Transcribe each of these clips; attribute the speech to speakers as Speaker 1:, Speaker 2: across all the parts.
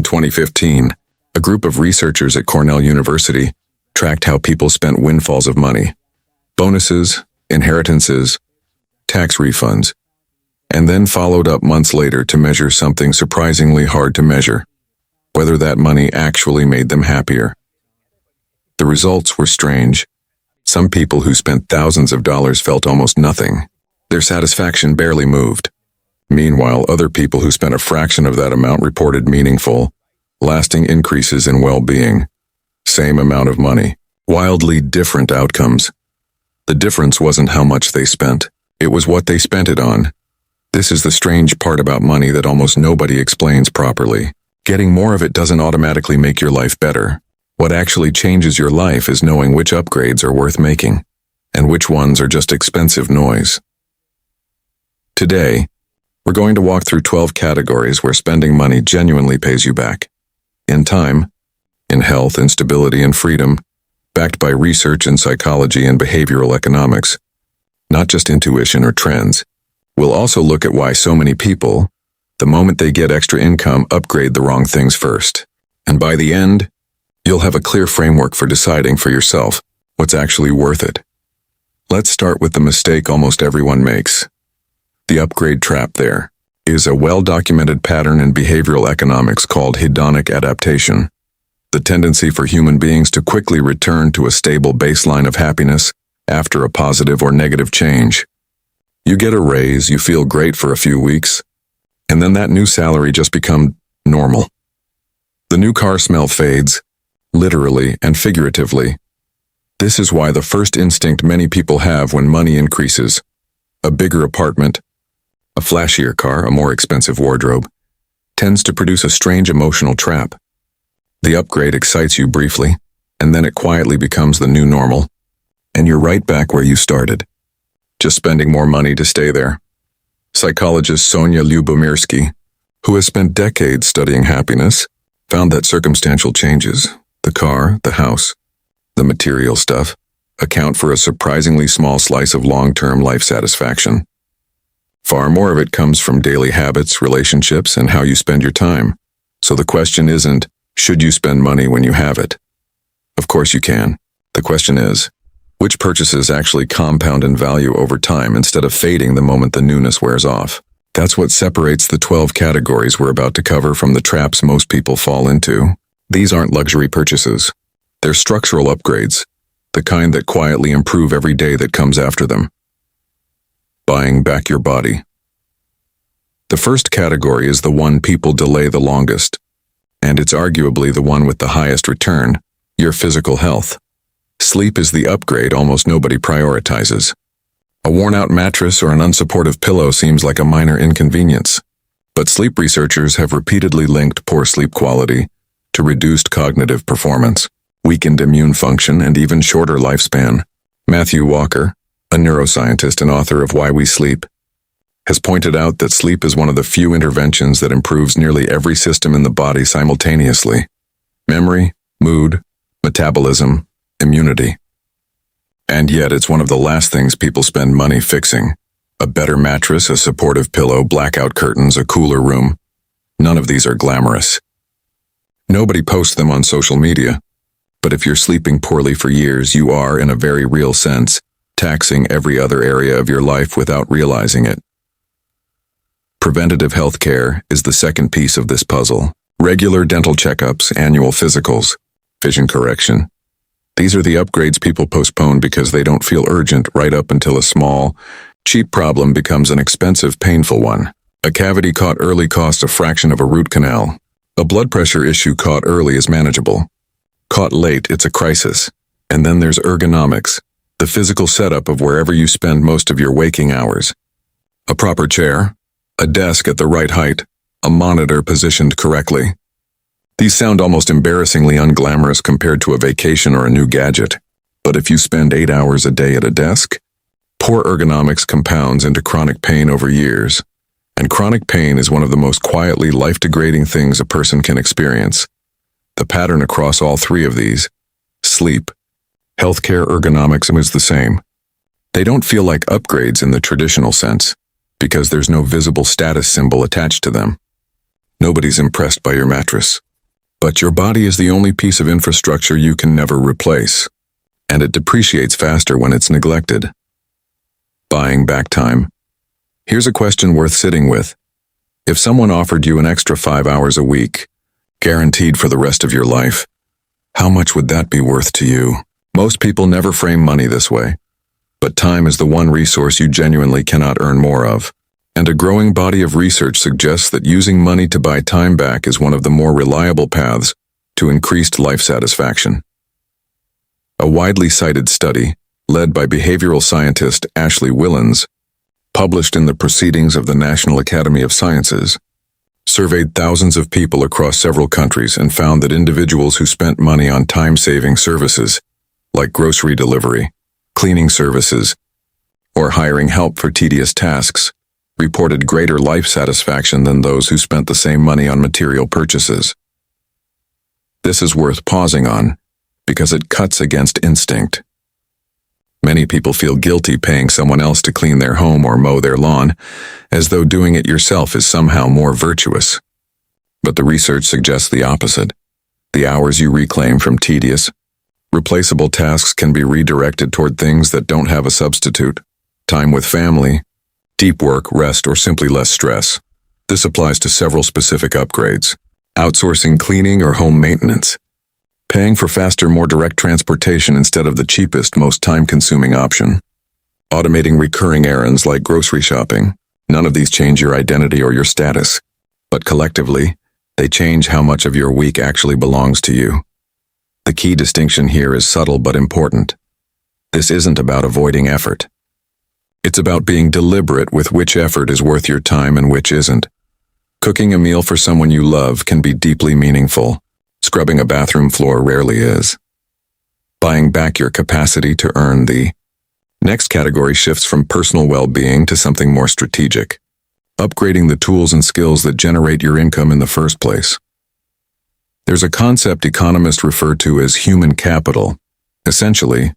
Speaker 1: 2015, a group of researchers at Cornell University tracked how people spent windfalls of money, bonuses, inheritances, tax refunds, and then followed up months later to measure something surprisingly hard to measure: whether that money actually made them happier. The results were strange. Some people who spent thousands of dollars felt almost nothing. Their satisfaction barely moved. Meanwhile, other people who spent a fraction of that amount reported meaningful, lasting increases in well-being. Same amount of money, wildly different outcomes. The difference wasn't how much they spent. It was what they spent it on. This is the strange part about money that almost nobody explains properly. Getting more of it doesn't automatically make your life better. What actually changes your life is knowing which upgrades are worth making, and which ones are just expensive noise. Today, we're going to walk through 12 categories where spending money genuinely pays you back. In time, in health, in stability, and freedom, backed by research in psychology and behavioral economics, not just intuition or trends. We'll also look at why so many people, the moment they get extra income, upgrade the wrong things first. And by the end, you'll have a clear framework for deciding for yourself what's actually worth it. Let's start with the mistake almost everyone makes. The upgrade trap. There is a well-documented pattern in behavioral economics called hedonic adaptation, the tendency for human beings to quickly return to a stable baseline of happiness after a positive or negative change. You get a raise, you feel great for a few weeks, and then that new salary just becomes normal. The new car smell fades, literally and figuratively. This is why the first instinct many people have when money increases, a bigger apartment, a flashier car, a more expensive wardrobe, tends to produce a strange emotional trap. The upgrade excites you briefly, and then it quietly becomes the new normal, and you're right back where you started, just spending more money to stay there. Psychologist Sonja Lyubomirsky, who has spent decades studying happiness, found that circumstantial changes, the car, the house, the material stuff, account for a surprisingly small slice of long-term life satisfaction. Far more of it comes from daily habits, relationships, and how you spend your time. So the question isn't, should you spend money when you have it? Of course you can. The question is, which purchases actually compound in value over time instead of fading the moment the newness wears off? That's what separates the 12 categories we're about to cover from the traps most people fall into. These aren't luxury purchases. They're structural upgrades, the kind that quietly improve every day that comes after them. Buying back your body. The first category is the one people delay the longest, and it's arguably the one with the highest return: your physical health. Sleep is the upgrade almost nobody prioritizes. A worn-out mattress or an unsupportive pillow seems like a minor inconvenience, but sleep researchers have repeatedly linked poor sleep quality to reduced cognitive performance, weakened immune function, and even shorter lifespan. Matthew Walker, a neuroscientist and author of Why We Sleep, has pointed out that sleep is one of the few interventions that improves nearly every system in the body simultaneously: memory, mood, metabolism, immunity. And yet it's one of the last things people spend money fixing. A better mattress, a supportive pillow, blackout curtains, a cooler room. None of these are glamorous. Nobody posts them on social media. But if you're sleeping poorly for years, you are, in a very real sense, taxing every other area of your life without realizing it. Preventative health care is the second piece of this puzzle. Regular dental checkups, annual physicals, vision correction. These are the upgrades people postpone because they don't feel urgent right up until a small, cheap problem becomes an expensive, painful one. A cavity caught early costs a fraction of a root canal. A blood pressure issue caught early is manageable. Caught late, it's a crisis. And then there's ergonomics, the physical setup of wherever you spend most of your waking hours. A proper chair, a desk at the right height, a monitor positioned correctly. These sound almost embarrassingly unglamorous compared to a vacation or a new gadget. But if you spend 8 hours a day at a desk, poor ergonomics compounds into chronic pain over years. And chronic pain is one of the most quietly life-degrading things a person can experience. The pattern across all three of these, sleep, healthcare, ergonomics, is the same. They don't feel like upgrades in the traditional sense, because there's no visible status symbol attached to them. Nobody's impressed by your mattress. But your body is the only piece of infrastructure you can never replace, and it depreciates faster when it's neglected. Buying back time. Here's a question worth sitting with. If someone offered you an extra 5 hours a week, guaranteed for the rest of your life, how much would that be worth to you? Most people never frame money this way, but time is the one resource you genuinely cannot earn more of. And a growing body of research suggests that using money to buy time back is one of the more reliable paths to increased life satisfaction. A widely cited study, led by behavioral scientist Ashley Whillans, published in the Proceedings of the National Academy of Sciences, surveyed thousands of people across several countries and found that individuals who spent money on time-saving services, like grocery delivery, cleaning services, or hiring help for tedious tasks, reported greater life satisfaction than those who spent the same money on material purchases. This is worth pausing on, because it cuts against instinct. Many people feel guilty paying someone else to clean their home or mow their lawn, as though doing it yourself is somehow more virtuous. But the research suggests the opposite. The hours you reclaim from tedious, replaceable tasks can be redirected toward things that don't have a substitute: time with family, deep work, rest, or simply less stress. This applies to several specific upgrades: outsourcing cleaning or home maintenance, paying for faster, more direct transportation instead of the cheapest, most time-consuming option, automating recurring errands like grocery shopping. None of these change your identity or your status, but collectively, they change how much of your week actually belongs to you. The key distinction here is subtle but important. This isn't about avoiding effort. It's about being deliberate with which effort is worth your time and which isn't. Cooking a meal for someone you love can be deeply meaningful. Scrubbing a bathroom floor rarely is. Buying back your capacity to earn. The next category shifts from personal well-being to something more strategic: upgrading the tools and skills that generate your income in the first place. There's a concept economists refer to as human capital. Essentially,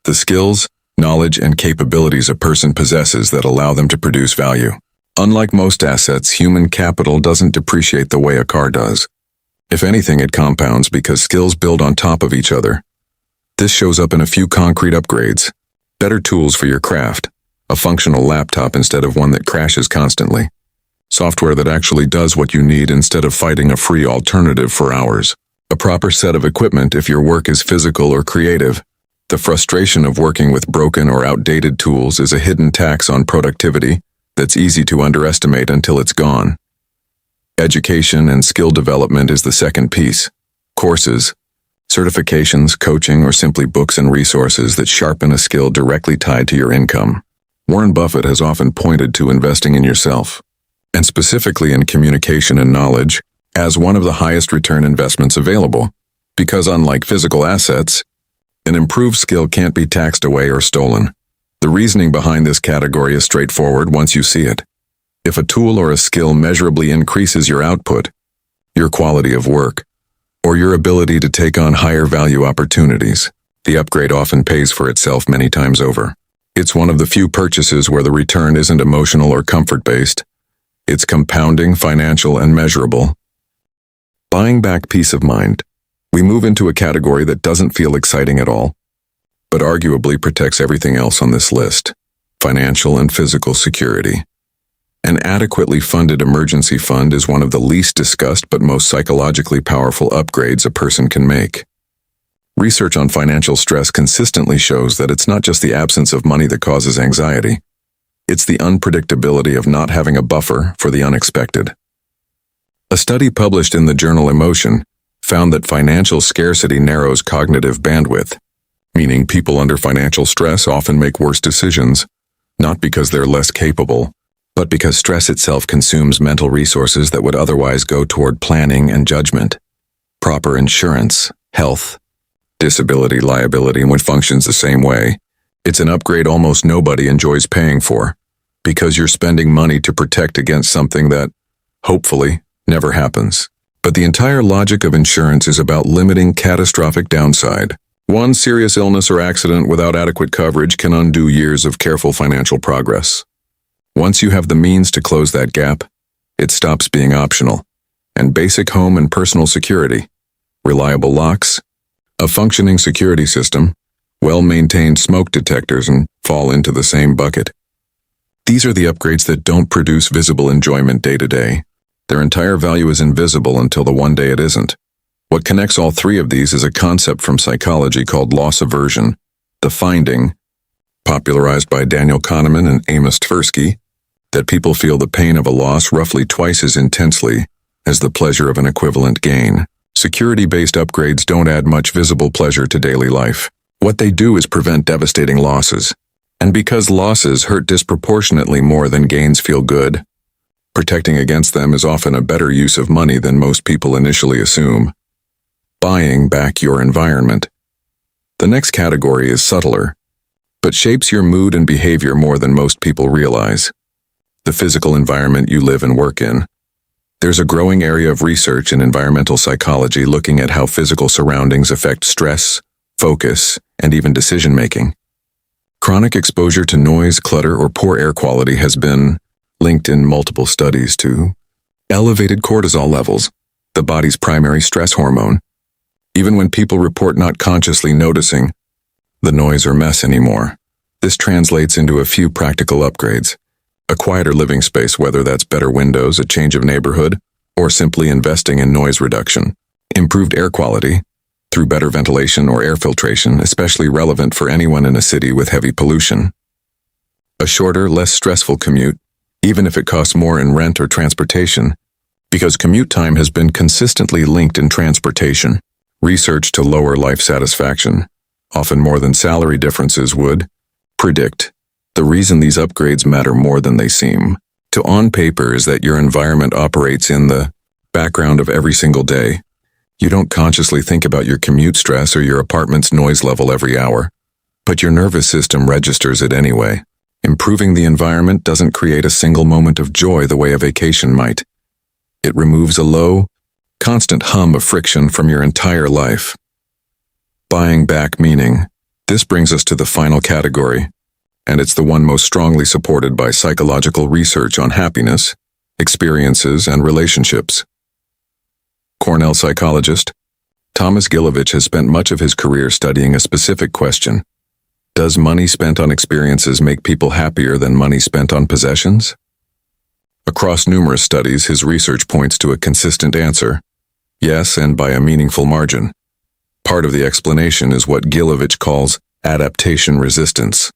Speaker 1: the skills, knowledge, and capabilities a person possesses that allow them to produce value. Unlike most assets, human capital doesn't depreciate the way a car does. If anything, it compounds because skills build on top of each other. This shows up in a few concrete upgrades: better tools for your craft, a functional laptop instead of one that crashes constantly, software that actually does what you need instead of fighting a free alternative for hours, a proper set of equipment if your work is physical or creative. The frustration of working with broken or outdated tools is a hidden tax on productivity that's easy to underestimate until it's gone. Education and skill development is the second piece: courses, certifications, coaching, or simply books and resources that sharpen a skill directly tied to your income. Warren Buffett has often pointed to investing in yourself, and specifically in communication and knowledge, as one of the highest return investments available, because unlike physical assets, an improved skill can't be taxed away or stolen. The reasoning behind this category is straightforward once you see it. If a tool or a skill measurably increases your output, your quality of work, or your ability to take on higher value opportunities, the upgrade often pays for itself many times over. It's one of the few purchases where the return isn't emotional or comfort-based. It's compounding, financial, and measurable. Buying back peace of mind. We move into a category that doesn't feel exciting at all, but arguably protects everything else on this list: financial and physical security. An adequately funded emergency fund is one of the least discussed but most psychologically powerful upgrades a person can make. Research on financial stress consistently shows that it's not just the absence of money that causes anxiety. It's the unpredictability of not having a buffer for the unexpected. A study published in the journal Emotion found that financial scarcity narrows cognitive bandwidth, meaning people under financial stress often make worse decisions, not because they're less capable, but because stress itself consumes mental resources that would otherwise go toward planning and judgment. Proper insurance, health, disability, liability, which functions the same way. It's an upgrade almost nobody enjoys paying for, because you're spending money to protect against something that, hopefully, never happens. But the entire logic of insurance is about limiting catastrophic downside. One serious illness or accident without adequate coverage can undo years of careful financial progress. Once you have the means to close that gap, it stops being optional, and basic home and personal security, reliable locks, a functioning security system, well-maintained smoke detectors, and fall into the same bucket. These are the upgrades that don't produce visible enjoyment day to day. Their entire value is invisible until the one day it isn't. What connects all three of these is a concept from psychology called loss aversion, the finding, popularized by Daniel Kahneman and Amos Tversky, that people feel the pain of a loss roughly twice as intensely as the pleasure of an equivalent gain. Security-based upgrades don't add much visible pleasure to daily life. What they do is prevent devastating losses. And because losses hurt disproportionately more than gains feel good, protecting against them is often a better use of money than most people initially assume. Buying back your environment. The next category is subtler, but shapes your mood and behavior more than most people realize. The physical environment you live and work in. There's a growing area of research in environmental psychology looking at how physical surroundings affect stress, focus, and even decision-making. Chronic exposure to noise, clutter, or poor air quality has been linked in multiple studies to elevated cortisol levels, the body's primary stress hormone. Even when people report not consciously noticing the noise or mess anymore, this translates into a few practical upgrades. A quieter living space, whether that's better windows, a change of neighborhood, or simply investing in noise reduction. Improved air quality, through better ventilation or air filtration, especially relevant for anyone in a city with heavy pollution. A shorter, less stressful commute, even if it costs more in rent or transportation, because commute time has been consistently linked in transportation. Research to lower life satisfaction, often more than salary differences would predict. The reason these upgrades matter more than they seem to on paper is that your environment operates in the background of every single day. You don't consciously think about your commute stress or your apartment's noise level every hour, but your nervous system registers it anyway. Improving the environment doesn't create a single moment of joy the way a vacation might. It removes a low, constant hum of friction from your entire life. Buying back meaning. This brings us to the final category, and it's the one most strongly supported by psychological research on happiness, experiences, and relationships. Cornell psychologist Thomas Gilovich has spent much of his career studying a specific question. Does money spent on experiences make people happier than money spent on possessions? Across numerous studies, his research points to a consistent answer. Yes, and by a meaningful margin. Part of the explanation is what Gilovich calls adaptation resistance.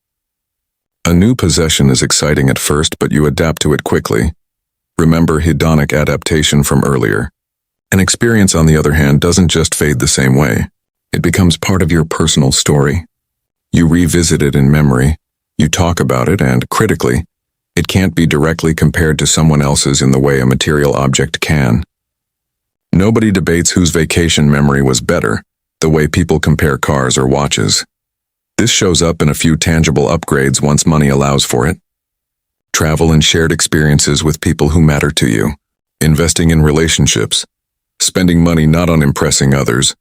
Speaker 1: A new possession is exciting at first, but you adapt to it quickly. Remember hedonic adaptation from earlier. An experience, on the other hand, doesn't just fade the same way. It becomes part of your personal story. You revisit it in memory, you talk about it, and, critically, it can't be directly compared to someone else's in the way a material object can. Nobody debates whose vacation memory was better, the way people compare cars or watches. This shows up in a few tangible upgrades once money allows for it. Travel and shared experiences with people who matter to you. Investing in relationships. Spending money not on impressing others,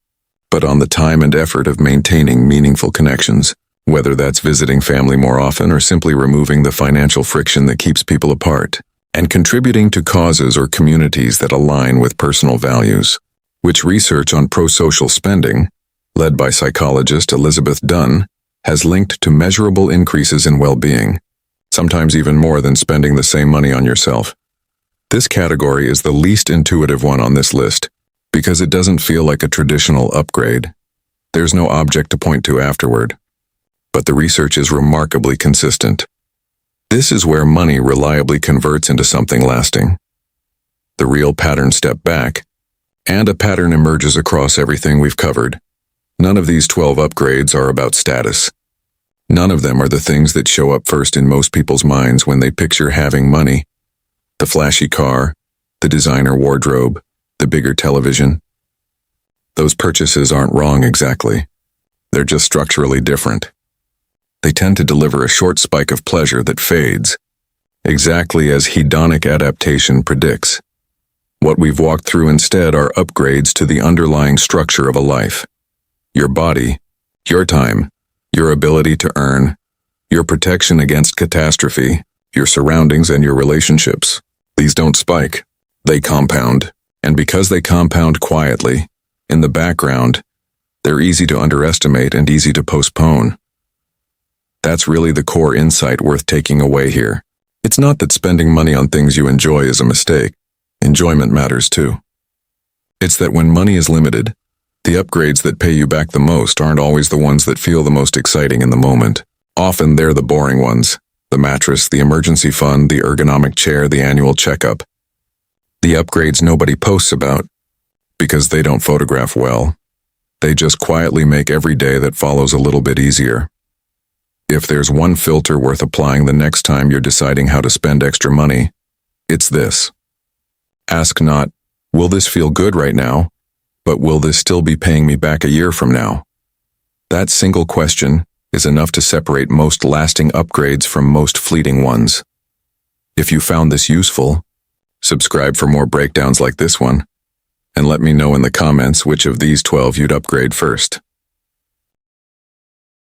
Speaker 1: but on the time and effort of maintaining meaningful connections, whether that's visiting family more often or simply removing the financial friction that keeps people apart, and contributing to causes or communities that align with personal values, which research on pro-social spending, led by psychologist Elizabeth Dunn, has linked to measurable increases in well-being, sometimes even more than spending the same money on yourself. This category is the least intuitive one on this list, because it doesn't feel like a traditional upgrade. There's no object to point to afterward. But the research is remarkably consistent. This is where money reliably converts into something lasting. The real patterns step back, and a pattern emerges across everything we've covered. None of these 12 upgrades are about status. None of them are the things that show up first in most people's minds when they picture having money. The flashy car, the designer wardrobe, the bigger television. Those purchases aren't wrong exactly. They're just structurally different. They tend to deliver a short spike of pleasure that fades, exactly as hedonic adaptation predicts. What we've walked through instead are upgrades to the underlying structure of a life. Your body, your time, your ability to earn, your protection against catastrophe, your surroundings, and your relationships. These don't spike. They compound. And because they compound quietly, In the background, they're easy to underestimate and easy to postpone. That's really the core insight worth taking away here. It's not that spending money on things you enjoy is a mistake. Enjoyment matters too. It's that when money is limited, the upgrades that pay you back the most aren't always the ones that feel the most exciting in the moment. Often they're the boring ones. The mattress, the emergency fund, the ergonomic chair, the annual checkup. The upgrades nobody posts about, because they don't photograph well. They just quietly make every day that follows a little bit easier. If there's one filter worth applying the next time you're deciding how to spend extra money, it's this. Ask not, will this feel good right now, but will this still be paying me back a year from now? That single question is enough to separate most lasting upgrades from most fleeting ones. If you found this useful, subscribe for more breakdowns like this one, and let me know in the comments which of these 12 you'd upgrade first.